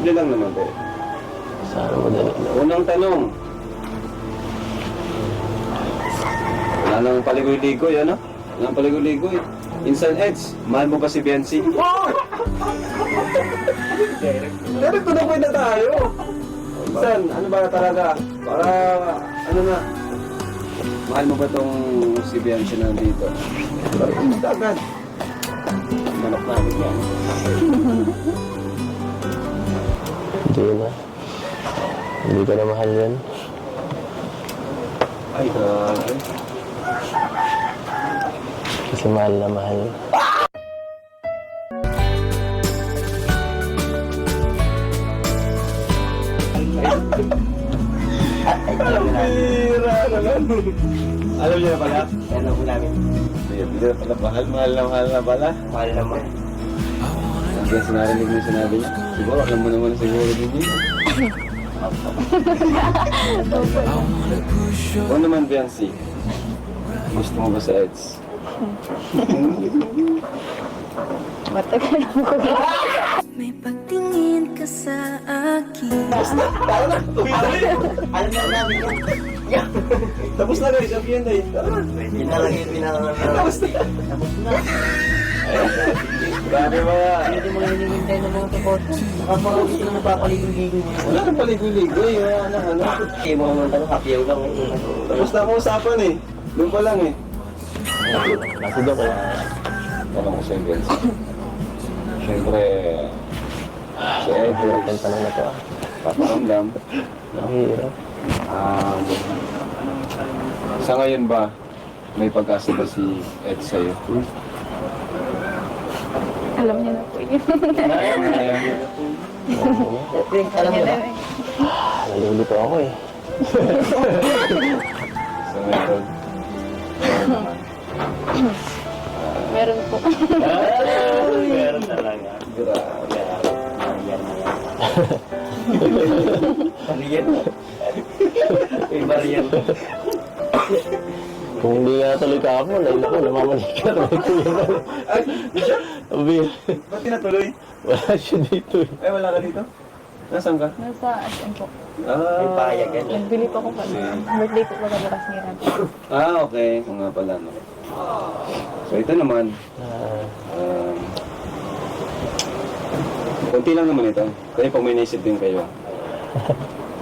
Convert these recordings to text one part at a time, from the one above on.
Simple lang naman, be. Sana madali lang. Unang tanong. Wala nang paligoy-ligoy, ano? Wala nang paligoy-ligoy. Insan Eds, mahal mo ba si Biancy? Direct to the point na tayo. Insan, ano ba talaga? Para, ano na? Mahal mo ba tong si Biancy na nandito? Agad. Manok namin yan. Hindi na. Hindi ko na mahal yan. Ay, Kasi mahal na mahal. Pira naman. Alam niyo na pala? Alam mo namin. Hindi na pala mahal na pala. Mahal naman. Kaya sinarinig mo yung sinabi niya. Siguro, alam mo naman siguro din yun. Ano naman, Biancy? Gusto mo ba sa Eds? Matagal na ko. May pagtingin ka sa akin. Alam na namin yun. Tapos na guys, sabihin na yun. Yun na lang yung pinaka-tapos na. Grabe ba yan? Hindi mo yung hinihintay ng mga kapoto. Nakapag-usap na napapaligoy-ligoy mo. Wala kang paligoy-ligoy. Wala na, ano. Hindi mo naman tanong, happy hour lang. Tapos na ako usapan eh. Doon pa lang eh. Kasi daw kaya. Tanong ko sa'yo, Biancy. Siyempre, si Eds, Hirap yung tanong na to ah. paparamdam. Mahirap. Sa ngayon ba, may pag-asa ba si Ed sa'yo? Alam niya na po yun. Alam mo na. Nalilito ako eh. Sa ngayon, Meron po. Meron talaga. grabe. Marian. May Marian. Kung hindi nga tuloy ka ako, naku, namamalik ka. Sabi, Ba't tinatuloy? wala siya dito eh. Ay, wala ka dito? Nasaan ka? Nasa SM po. May payag yan. Nagbili po ako pa. Birthday po pala bukas ni Ran. Okay. Kung nga pala, no. So, ito naman. Kunti lang naman ito. Kaya pag may naisip din kayo.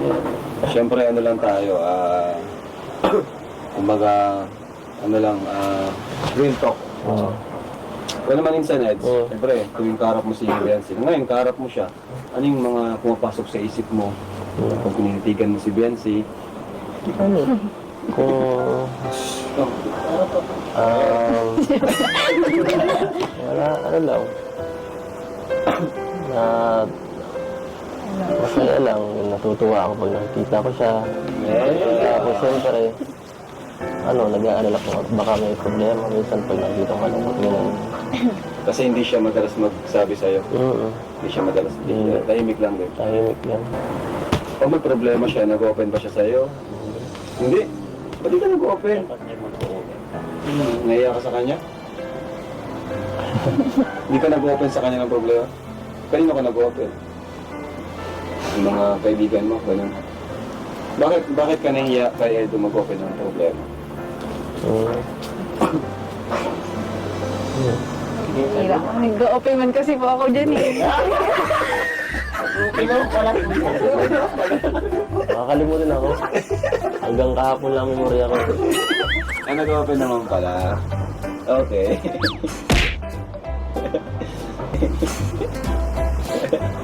Yan. Siyempre, ano lang tayo, kumbaga, ano lang, real talk. Oo. Kung naman insan, Eds, Oo. siyempre, tuwing kaharap mo si Biancy. Ngayon, kaharap mo siya. Ano yung mga pumapasok sa isip mo? Pag pinitigan mo si Biancy? Ano? Kung... wala, ano lang. Na... Masaya lang. Natutuwa ako pag nakikita ko siya. Tapos siyempre, ano, nag-aalala ko, baka may problema. Minsan pag nakikita ko malungkot gano'n. Kasi hindi siya madalas magsabi sa'yo. Hindi siya madalas. Tahimik lang din. Tahimik yan. Pag may problema siya, nag-open ba siya sa'yo? Hindi. Ba't di ka nag-open? Naiya ka sa kanya? Hindi ka nag-open sa kanya ng problema? Kanino ka nag-open? Yung mga kaibigan mo, ganun. Bakit ka nahiya kay Edo mag-open ng problema? Hira. Nag-open man kasi po ako dyan eh. Makakalimutan ako. Hanggang kahapon lang memorya ko. Ay, nag-open naman pala. Okay.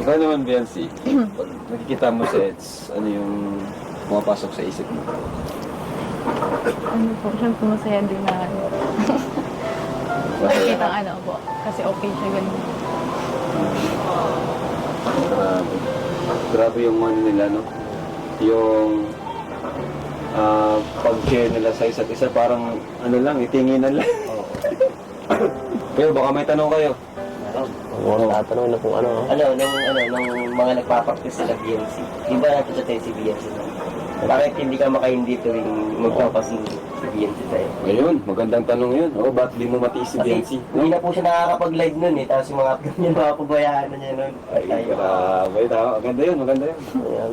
Ikaw naman, Biancy. Pag nakikita mo si Eds, ano yung pumapasok sa isip mo? Ano po, siyempre masaya din na ano. Nakikita ang ano po. Kasi okay siya ganun. Grabe. Grabe yung ano nila, no? Yung pag-share nila sa isa't isa, parang ano lang, itinginan lang. Pero baka may tanong kayo. Huwag tatanong na kung ano. Nung mga nagpapaktis sila BMC. Di ba natin sa tayo si BMC? Bakit hindi ka makahindi tuwing magpapasundo si Biancy sa'yo? Ayun, magandang tanong yun. Ba't di mo matiis si Kasi Biancy? hindi na po siya nakakapag-live nun eh. Tapos yung mga upload niya, mga pabayaan na niya nun. Ay, grabe. Maganda yun, maganda yun. Ayan.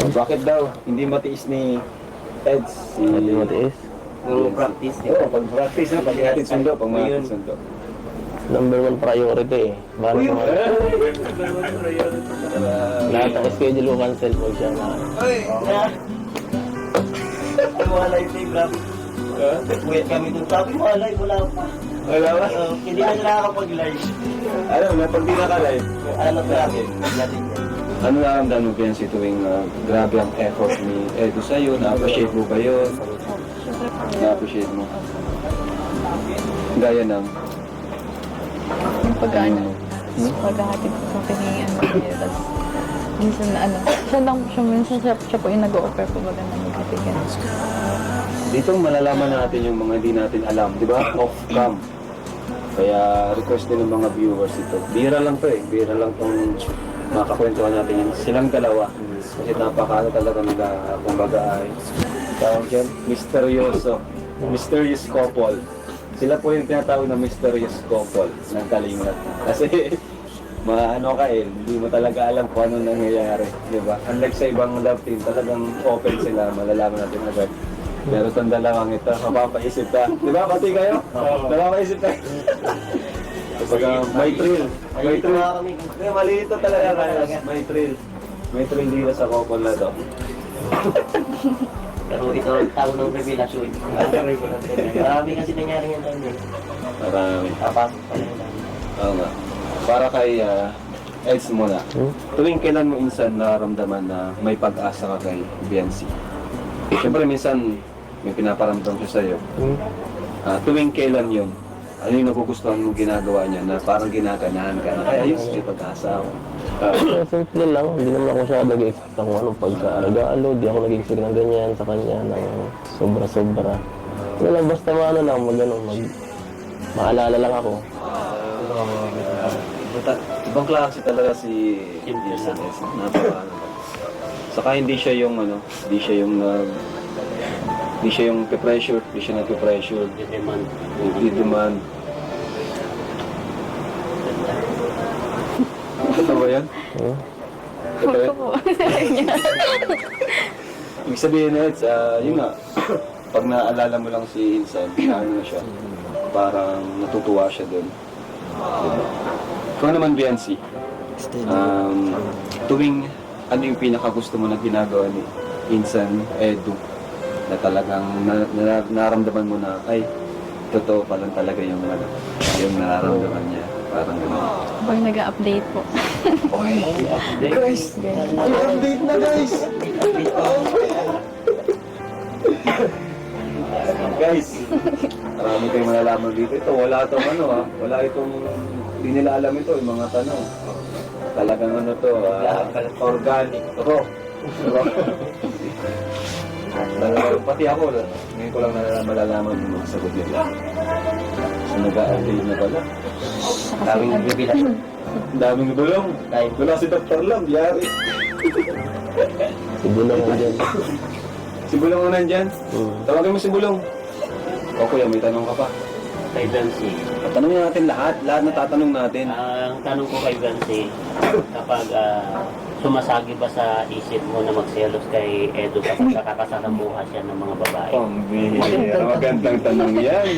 Bakit daw hindi matiis ni Eds? Hindi matiis. Nung practice, di ba? Pag-practice na, pag natin sundo, pag natin sundo. Number 1 priority eh. Bahala ko nga. Lahat ng schedule ko cancel mo siya na. Mga live day, grabe. Wait kami dun. Sabi mo, live, wala pa. Wala ba? Hindi na siya nakakapag-live. Alam mo, pag di naka-live, Alam mo natin, natin yan. ano naramdaman mo, Biancy, tuwing grabe ang effort ni Edo sa'yo? Na-appreciate mo ba yun? Siyempre po. Na-appreciate mo? Gaya ng... Yung pag-ano, paghahatid po sa akin ni ano niya. Tapos, minsan ano, siya lang po siya, minsan siya po yung nag-o-offer po baga na maghatid ka. Dito malalaman natin yung mga hindi natin alam, di ba? Off-cam. Kaya request din ng mga viewers ito. Bira lang to eh. Bira lang tong makakwentuhan natin yun. Silang dalawa. Kasi napakaano talaga nila. Kumbaga ay tawag dyan, misteryoso. Mysterious couple. Sila po yung tinatawag na mysterious couple ng Kalingat. Kasi maano ka eh, hindi mo talaga alam kung ano nangyayari. Di ba? Unlike sa ibang love team, talagang open sila. Malalaman natin agad. Pero itong dalawang ito, mapapaisip ka. Di ba? Pati kayo? Mapapaisip ka. Kapag may thrill. May thrill. Kaya malito talaga kayo. May thrill. May thrill dito sa couple na to. Pero ito ang tawag ng revelasyon. Marami kasi nangyari yan tayo eh. Marami. Papasok pa lang namin. Oo nga. Para kay Eds muna. Tuwing kailan mo insan nararamdaman na may pag-asa ka kay Biancy? Siyempre minsan may pinaparamdam siya sa'yo. Tuwing kailan yun? Ano yung nagugustuhan mo ginagawa niya na parang ginaganahan ka na, ay ayos, may pag-asa ako. Simple lang, hindi naman ako siya nag-expect ng ano, pagka-regalo, di ako nag-expect ng ganyan sa kanya, ng sobra-sobra. Wala, basta maano lang, maalala lang ako. Ibang klase talaga si Biancy. Napaka saka hindi siya yung hindi siya yung pe-pressure, hindi siya nagpe-pressure. Hindi demand. Ito ba yan? Ito yan? Po. Sabi niya. Ibig sabihin na, yun nga, pag naaalala mo lang si Insan, ano na siya, parang natutuwa siya doon. Diba? Ikaw naman, Biancy, tuwing ano yung pinakagusto mo na ginagawa ni Insan, Edu, na talagang nararamdaman mo na, ay, totoo pa lang talaga yung nararamdaman niya. Parang gano'n. Pag nag-update po. Guys! I-update na, guys! Guys! Marami kayong malalaman dito. Ito, wala itong wala itong, hindi nila alam ito, yung mga tanong. Talagang organic. Ito. Pati ako, ngayon ko lang malalaman yung mga sagot nila. So, nag-update na pala. Daming revelasyon. Ang daming bulong. Wala si Dr. Lam, yari. Si Bulong andyan. Si Bulong ang nandyan. Tawagin mo si Bulong. O kuya, may tanong ka pa. Kay Biancy. Tanongin natin lahat na tatanong natin. Ang tanong ko kay Biancy, kapag sumasagi ba sa isip mo na magselos kay Edo kapag nakakasalamuha siya ng mga babae? Pambihira. Magandang tanong yan.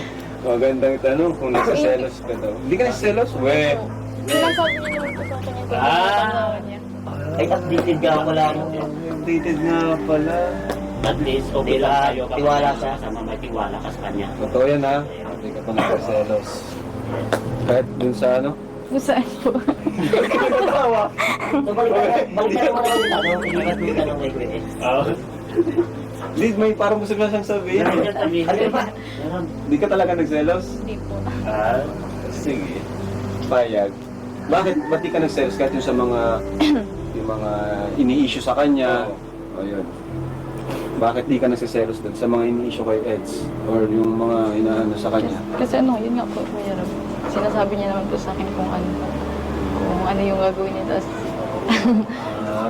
Magandang tanong kung nagsaselos ka daw. Hindi ka nagsaselos? We. Sinasabi niya naman po sa kanya kung Ah! niya. Ay, updated ka ako lang. Updated nga pala. At least, okay lang tayo kapag Tiwala ka. kasama, may tiwala ka sa kanya. Totoo yan ha. Hindi ka pa nagsaselos. Kahit dun sa ano? Kung saan po. So, balikan mo naman yung tanong. Ilipat mo yung tanong kay Kuya Ed. Hindi, may parang gusto na siyang sabihin. Ano ba? Hindi ka talaga nagselos? Hindi po. Sige. Payag. Ba't di ka nagselos kahit yung sa mga yung mga ini-issue sa kanya? O yun. Bakit di ka nagsiselos dun sa mga ini-issue kay Eds? Or yung mga inaano sa kanya? Kasi ano, yun nga po, Kuya Rob. Sinasabi niya naman po sa akin kung ano yung gagawin niya. Tapos,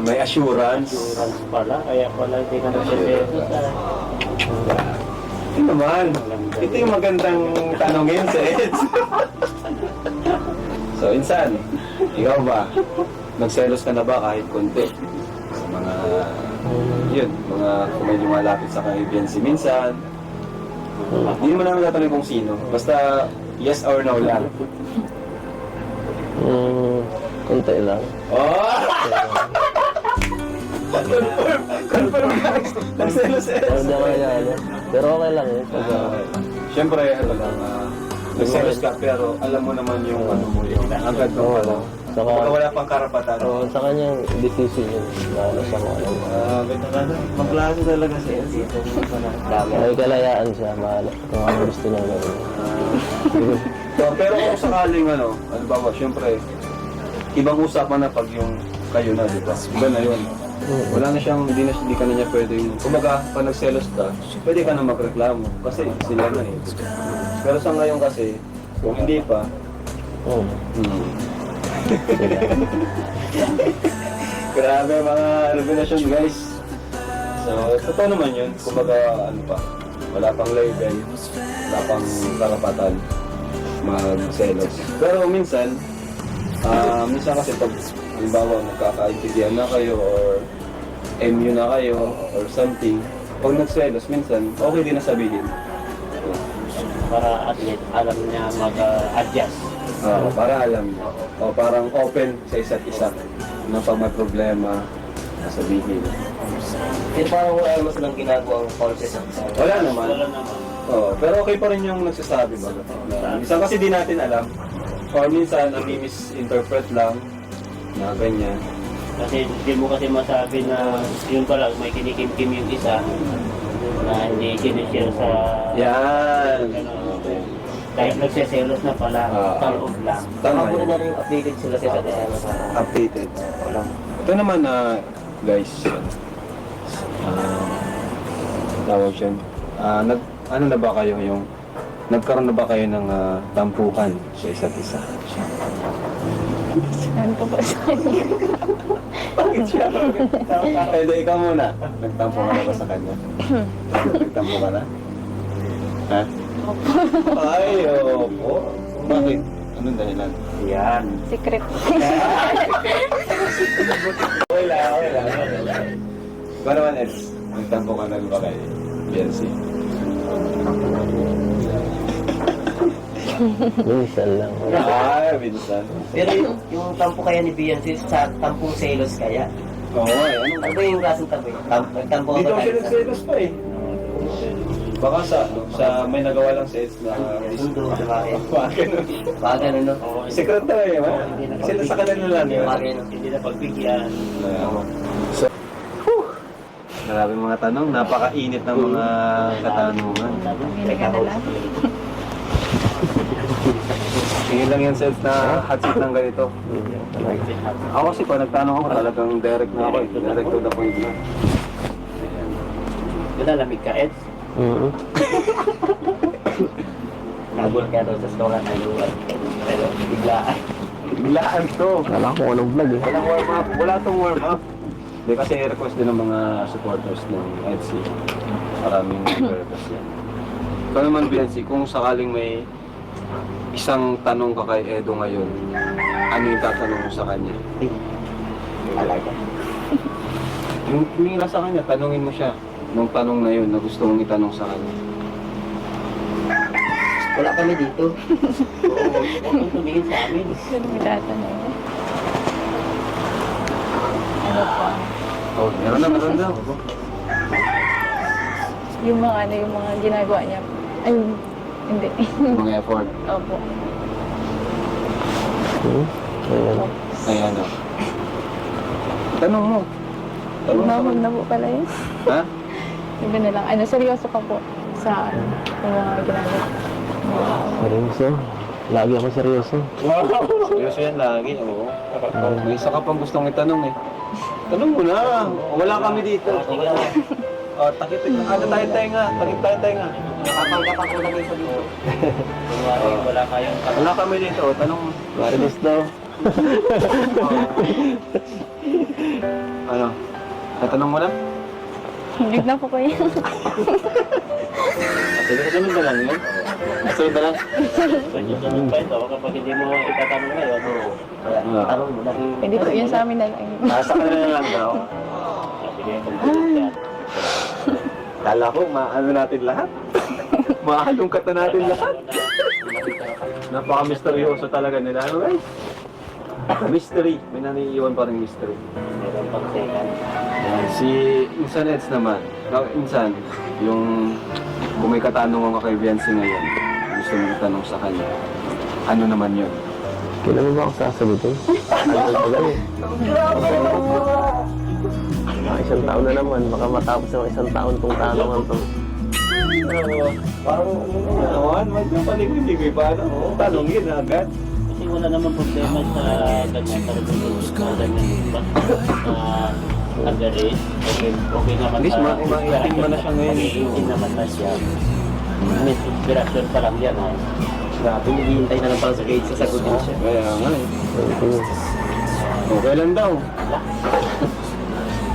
may assurance. Assurance pala, kaya pala hindi ka nagsiselos. Ito naman. Ito yung magandang tanongin sa Eds. So, Insan, ikaw ba? Nagselos ka na ba kahit konti? Sa mga, yun, mga kung medyo malapit sa kaibigan si minsan. Hindi mo namin tatanungin kung sino. Basta, yes or no lang. Konti lang. Oh! Confirm guys! Nagselos Eds. Hindi ako nangyari. Pero okay lang eh. Pag, Siyempre, ano lang, nagselos ka pero alam mo naman yung ano mo yung agad mo wala. Saka, Baka wala pang karapatan. sa kanya, decision yun. Lalo sa kung ano. Ganda ka na. Magklase talaga si Eds. May kalayaan siya, mahal. Kung ano gusto niya gawin. So, pero kung sakaling ano ba ba, siyempre, ibang usapan na pag yung kayo na, di ba? Iba na yun. Wala na siyang, hindi ka na niya pwede yung, kumbaga, pag nagselos ka, pwede ka na magreklamo. Kasi sila na eh. Pero sa ngayon kasi, kung hindi pa, grabe mga revelasyon guys. So, totoo naman yun. Kumbaga, ano pa, wala pang label, wala pang karapatan magselos. Pero minsan kasi pag, halimbawa, nagkakaintindihan na kayo or MU na kayo or something, pag nagselos, minsan, okay din na sabihin. Para at least alam niya mag-adjust. Para alam niyo. O parang open sa isa't isa na pag may problema, sabihin. Pero parang wala naman silang ginagawang process. Wala naman. Wala naman. Pero okay pa rin yung nagsasabi ba? Minsan kasi di natin alam. Or minsan, nami-misinterpret lang na ganyan. Kasi hindi mo kasi masabi na yun pala may kinikim-kim yung isa na hindi sinishare sa... Yan! Ano, dahil nagsiselos na pala, sa loob lang. Tama Muna yan. na rin yung updated sila sa Updated. Ito naman na, guys, tawag siya. Ano na ba kayo yung, nagkaroon na ba kayo ng tampuhan sa isa't isa? Ano po ba sa kanya? Bakit siya? Ikaw muna. Nagtampo ka na ba sa kanya? Nagtampo ka na? Ha? Ay, opo. Bakit? Anong dahilan? Yan. Secret. Okay lang. Ba naman, Eds? Nagtampo ka na ba kay BNC? Minsan lang. Ay, minsan. Pero yung tampo kaya ni Beyonce sa tampong selos kaya? Oo, ano? Ano ba yung klaseng tampo? Nagtampo ka Dito ba siya tayo sa... nagselos pa eh. Baka sa may nagawa lang sets na Sundo, diba? ganun. Baka ganun, no? Secret talaga yun. Sila sa kanila lang yun. Baka ganun. Hindi na pagbigyan. So, maraming mga tanong. Napakainit ng mga katanungan. Hiniga na lang. Tingin lang yan sets na hot seat ng ganito. Ako kasi pa nagtanong ako talagang direct na ako eh. Direct to the point na. Nalalamig ka, Eds? Nagul kaya daw sa store na luwan. Pero biglaan. Biglaan to. Kala ko anong vlog eh. Walang warm up. Wala tong warm up. Hindi kasi request din ng mga supporters ng FC. Maraming request yan. Ikaw naman, BNC, kung sakaling may isang tanong ka kay Edo ngayon, ano yung tatanong mo sa kanya? Talaga. Yung tumingin ka sa kanya, tanungin mo siya. Nung tanong na yun na gusto mong itanong sa kanya. Wala kami dito. Huwag kang tumingin sa amin. Ano may tatanong? Ano po? Oh, meron na. Yung mga ginagawa niya. Ay, hindi. Mga effort. Opo. Ayan. Ayan na. Tanong mo. Tanong sa Mahal kanya. na po pala yun. Ha? Iba na lang. Ano, seryoso ka po sa yung mga ginagawa. Seryoso. Lagi ako seryoso. Seryoso yan lagi, oo. May isa ka pang gustong itanong eh. Tanong mo na. Wala kami dito. Takip tayo tenga. Takip tayo tenga. Kapag ko lang yung sa dito. Kunwari, wala kayong Wala kami dito. Tanong mo. Marilis daw. Ano? Tatanong mo na? Hindi na po kayo. Sunod na lang yun? Sunod na lang? Pwede sunod pa ito kapag hindi mo itatanong ngayon. Tanong mo na. Pwede po yun sa amin na lang. Nasa kanila na lang daw. Sige, kung yan. Kala ko, maano natin lahat. Mahalungkat na natin lahat. Napaka-misteryoso talaga nila. Ano guys? Mystery. May naniiwan pa rin mystery. Meron pang second. Si Insan Eds naman. Insan, yung kung may katanungan ka kay Viancy ngayon, gusto mo itanong sa kanya, ano naman yun? Kailan mo ba ako sasagutin? Ano ba gano'n? Mga isang taon na naman, baka matapos ng isang taon tong tanongan to. Parang ano naman, medyo paligid-ligid pa. Tanongin agad. Kasi wala naman problema sa ganyan. Sa ganyan. Underage. Okay naman. At least ma-18 mo na siya ngayon. Ma-18 naman na siya. May inspiration pa lang yan. Grabe, naghihintay na lang pala sa gate sasagutin siya. Kaya nga eh. Okay lang daw.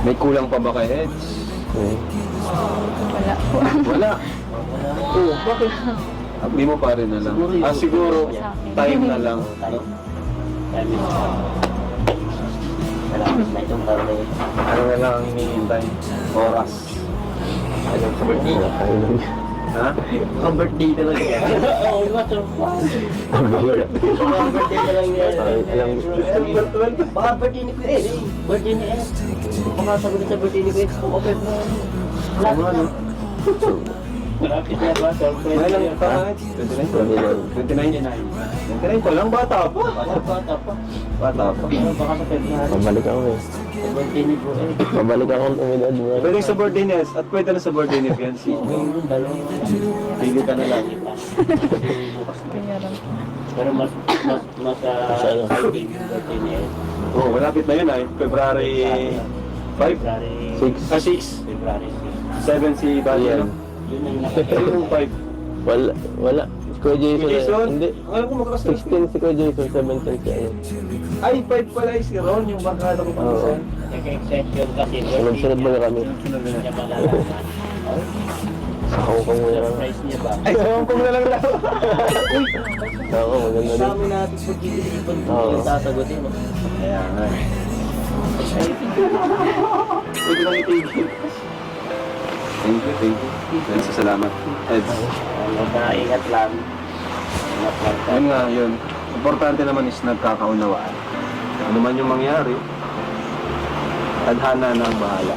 May kulang pa ba kay Eds? Wala po. Wala. Oo, bakit? Sabi mo pa rin na lang. Siguro, time na lang. Salamat na itong tao. Ano na lang ang hinihintay? Oras. Ano sa birthday? Ha? Ang birthday talaga yan. Oo, what's your fun? Ang birthday talaga yan. September 12. Baka birthday ni Kuya Ed. Birthday ni Ed. Baka sagutin sa birthday ni Kuya Ed. Open mo. Ano ano? Malapit na ba? Surprise May lang yan. pa nga. 29. 29 pa lang. Bata pa. Bata pa. Bata pa. Ano, baka sa February. Pabalik ako eh. Birthday ni Bro Ed. Pabalik ako ng umidad mo. Pwede sa birthday niya at pwede na sa birthday ni Fiancé. Pili ka na lang. Kaya lang. Pero mas birthday ni Ed. Oo, malapit na yun ay. February 5? February 6. 6. February 7 si Bali. Yan. Yun ang Yung 5. Wala. Si Kuya Jason. Jason? Hindi. Alam ko magkakas 16 si Kuya Jason, 17 si ano. Ay, 5 pala yung si Ron, yung barkada ko pa Oo. nag-extension kasi Sunod-sunod ba kami? hindi niya malalaman. Sa Hong Kong na lang. Surprise niya ba? Ay, sa Hong Kong na lang daw. Oo, maganda din. Dami natin sa pag-iipon Oo. yung sasagutin. No? Kaya nga eh. Pwede lang itigil. Thank you. Salamat. Ed. Ingat lang. Ingat lang. Yun nga, yun. Importante naman is nagkakaunawaan. Ano man yung mangyari, tadhana na ang bahala.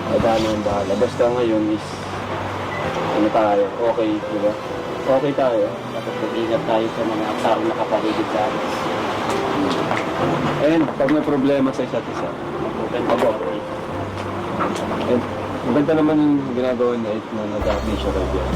Tadhana ang bahala. Basta ngayon is, ano tayo, okay, di ba? Okay tayo. Dapat mag-ingat tayo sa mga taong nakapaligid sa atin. And pag may problema sa isa't isa, Mag-open Opo. and maganda naman yung ginagawa na it na nag-update siya kay Bian.